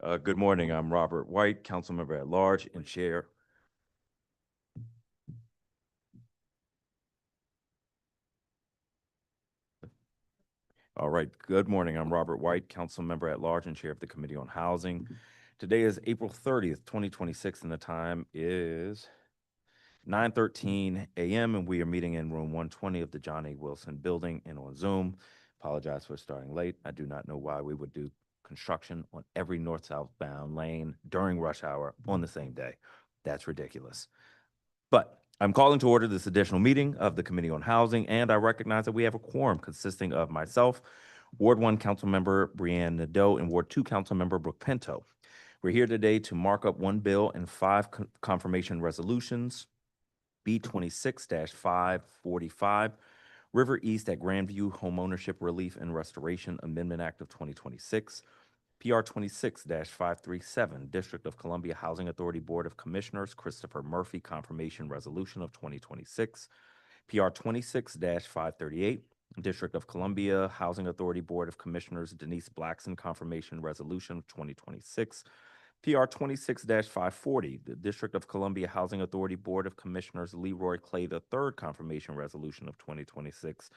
Good morning. I'm Robert White, council member at large and chair. All right. Good morning. I'm Robert White, council member at large and chair of the Committee on Housing. Today is April 30th, 2026, and the time is 9:13 a.m. and we are meeting in room 120 of the John A. Wilson Building and on Zoom. Apologize for starting late. I do not know why we would do construction on every north-southbound lane during rush hour on the same day. That's ridiculous. But I'm calling to order this additional meeting of the Committee on Housing, and I recognize that we have a quorum consisting of myself, Ward 1 Councilmember Brianne Nadeau, and Ward 2 Councilmember Brooke Pinto. We're here today to mark up one bill and five confirmation resolutions. B 26-545, River East at Grandview Homeownership Relief and Restoration Amendment Act of 2026. PR 26-537, District of Columbia Housing Authority Board of Commissioners, Christopher Murphy Confirmation Resolution of 2026. PR 26-538, District of Columbia Housing Authority Board of Commissioners, Denise Blackson Confirmation Resolution of 2026. PR 26-540, the District of Columbia Housing Authority Board of Commissioners, Leroy Clay III Confirmation Resolution of 2026.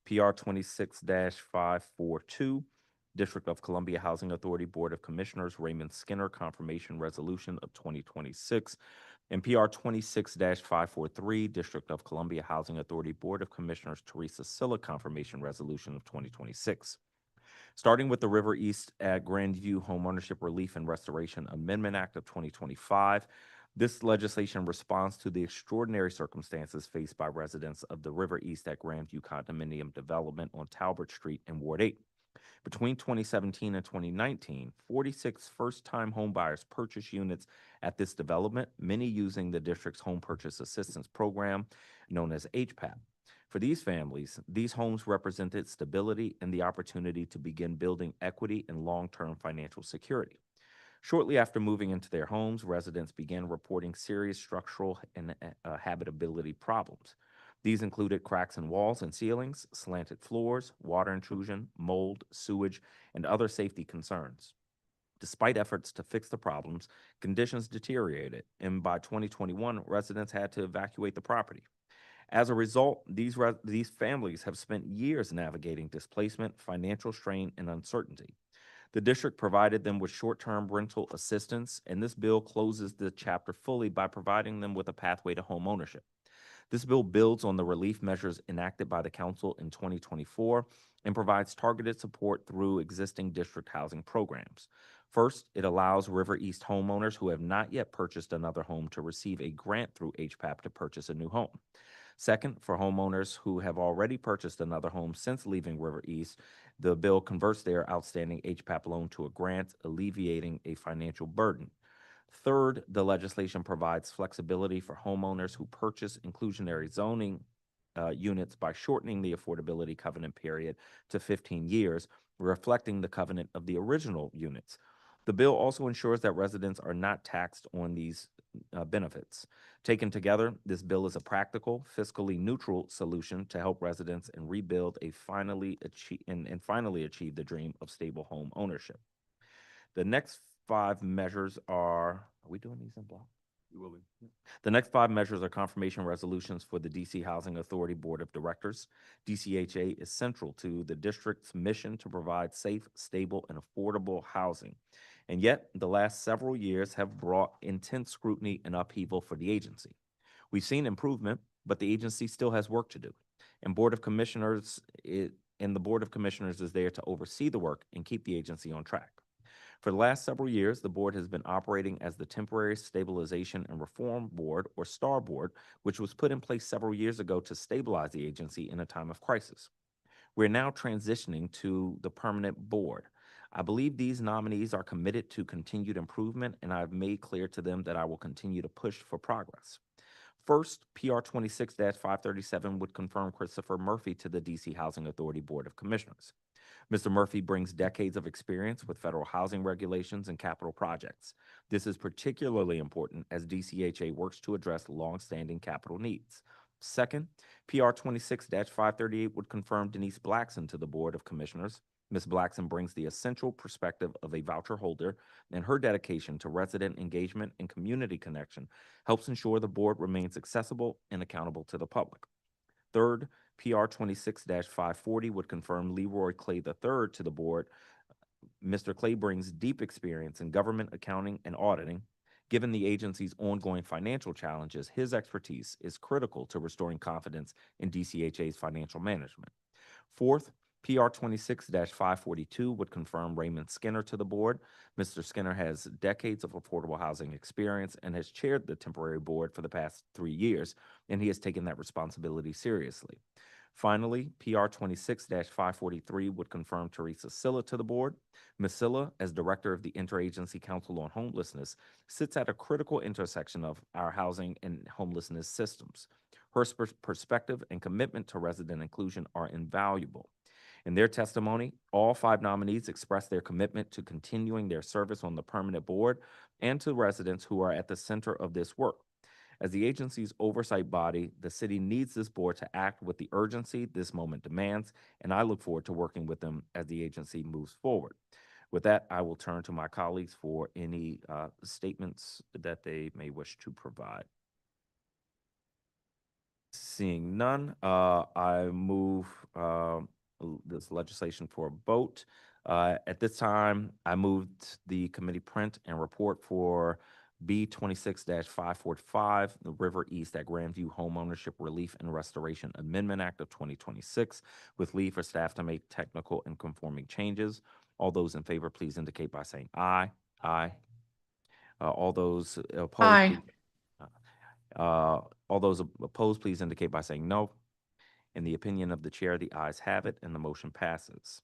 PR 26-542, District of Columbia Housing Authority Board of Commissioners, Raymond Skinner Confirmation Resolution of 2026, and PR 26-543, District of Columbia Housing Authority Board of Commissioners, Teresa Silla Confirmation Resolution of 2026. Starting with the River East at Grandview Homeownership Relief and Restoration Amendment Act of 2025, this legislation responds to the extraordinary circumstances faced by residents of the River East at Grandview condominium development on Talbot Street in Ward 8. Between 2017 and 2019, 46 first-time homebuyers purchased units at this development, many using the district's Home Purchase Assistance Program, known as HPAP. For these families, these homes represented stability and the opportunity to begin building equity and long-term financial security. Shortly after moving into their homes, residents began reporting serious structural and habitability problems. These included cracks in walls and ceilings, slanted floors, water intrusion, mold, sewage, and other safety concerns. Despite efforts to fix the problems, conditions deteriorated, and by 2021, residents had to evacuate the property. As a result, these families have spent years navigating displacement, financial strain, and uncertainty. The district provided them with short-term rental assistance, and this bill closes the chapter fully by providing them with a pathway to home ownership. This bill builds on the relief measures enacted by the council in 2024 and provides targeted support through existing district housing programs. First, it allows River East homeowners who have not yet purchased another home to receive a grant through HPAP to purchase a new home. Second, for homeowners who have already purchased another home since leaving River East, the bill converts their outstanding HPAP loan to a grant, alleviating a financial burden. Third, the legislation provides flexibility for homeowners who purchase inclusionary zoning units by shortening the affordability covenant period to 15 years, reflecting the covenant of the original units. The bill also ensures that residents are not taxed on these benefits. Taken together, this bill is a practical, fiscally neutral solution to help residents and rebuild a finally achieve the dream of stable home ownership. The next five measures are we doing these in block? We will be. The next five measures are confirmation resolutions for the DC Housing Authority Board of Directors. DCHA is central to the district's mission to provide safe, stable, and affordable housing. And yet, the last several years have brought intense scrutiny and upheaval for the agency. We've seen improvement, but the agency still has work to do. And the Board of Commissioners is there to oversee the work and keep the agency on track. For the last several years, the board has been operating as the Temporary Stabilization and Reform Board, or STAR Board, which was put in place several years ago to stabilize the agency in a time of crisis. We're now transitioning to the permanent board. I believe these nominees are committed to continued improvement, and I've made clear to them that I will continue to push for progress. First, PR 26-537 would confirm Christopher Murphy to the DC Housing Authority Board of Commissioners. Mr. Murphy brings decades of experience with federal housing regulations and capital projects. This is particularly important as DCHA works to address longstanding capital needs. Second, PR 26-538 would confirm Denise Blackson to the Board of Commissioners. Ms. Blackson brings the essential perspective of a voucher holder, and her dedication to resident engagement and community connection helps ensure the board remains accessible and accountable to the public. Third, PR 26-540 would confirm Leroy Clay III to the board. Mr. Clay brings deep experience in government accounting and auditing. Given the agency's ongoing financial challenges, his expertise is critical to restoring confidence in DCHA's financial management. Fourth, PR 26-542 would confirm Raymond Skinner to the board. Mr. Skinner has decades of affordable housing experience and has chaired the temporary board for the past 3 years, and he has taken that responsibility seriously. Finally, PR 26-543 would confirm Teresa Silla to the board. Ms. Silla, as Director of the Interagency Council on Homelessness, sits at a critical intersection of our housing and homelessness systems. Her perspective and commitment to resident inclusion are invaluable. In their testimony, all 5 nominees expressed their commitment to continuing their service on the permanent board and to residents who are at the center of this work. As the agency's oversight body, the city needs this board to act with the urgency this moment demands, and I look forward to working with them as the agency moves forward. With that, I will turn to my colleagues for any statements that they may wish to provide. Seeing none, I move this legislation for a vote. At this time, I moved the committee print and report for B 26-545, the River East at Grandview Homeownership Relief and Restoration Amendment Act of 2026, with leave for staff to make technical and conforming changes. All those in favor, please indicate by saying aye. Aye. All those opposed, Aye. please. All those opposed, please indicate by saying no. In the opinion of the chair, the ayes have it, and the motion passes.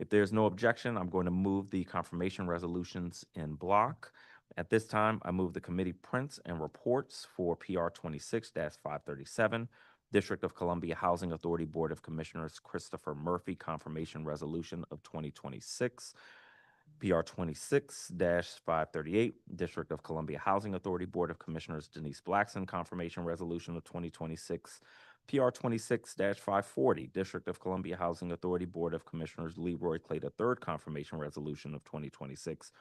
If there's no objection, I'm going to move the confirmation resolutions in block. At this time, I move the committee prints and reports for PR 26-537, District of Columbia Housing Authority Board of Commissioners Christopher Murphy Confirmation Resolution of 2026, PR 26-538, District of Columbia Housing Authority Board of Commissioners Denise Blackson Confirmation Resolution of 2026, PR 26-540, District of Columbia Housing Authority Board of Commissioners Leroy Clay III Confirmation Resolution of 2026,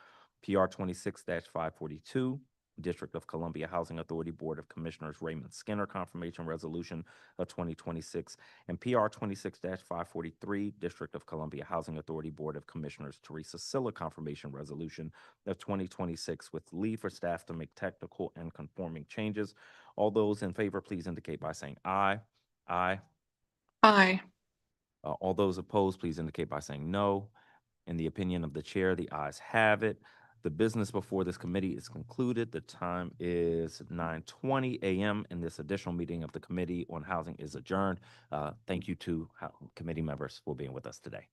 PR 26-542, District of Columbia Housing Authority Board of Commissioners Raymond Skinner Confirmation Resolution of 2026, and PR 26-543, District of Columbia Housing Authority Board of Commissioners Teresa Silla Confirmation Resolution of 2026, with leave for staff to make technical and conforming changes. All those in favor, please indicate by saying aye. Aye. Aye. All those opposed, please indicate by saying no. In the opinion of the chair, the ayes have it. The business before this committee is concluded. The time is 9:20 a.m. and this additional meeting of the Committee on Housing is adjourned. Thank you to committee members for being with us today.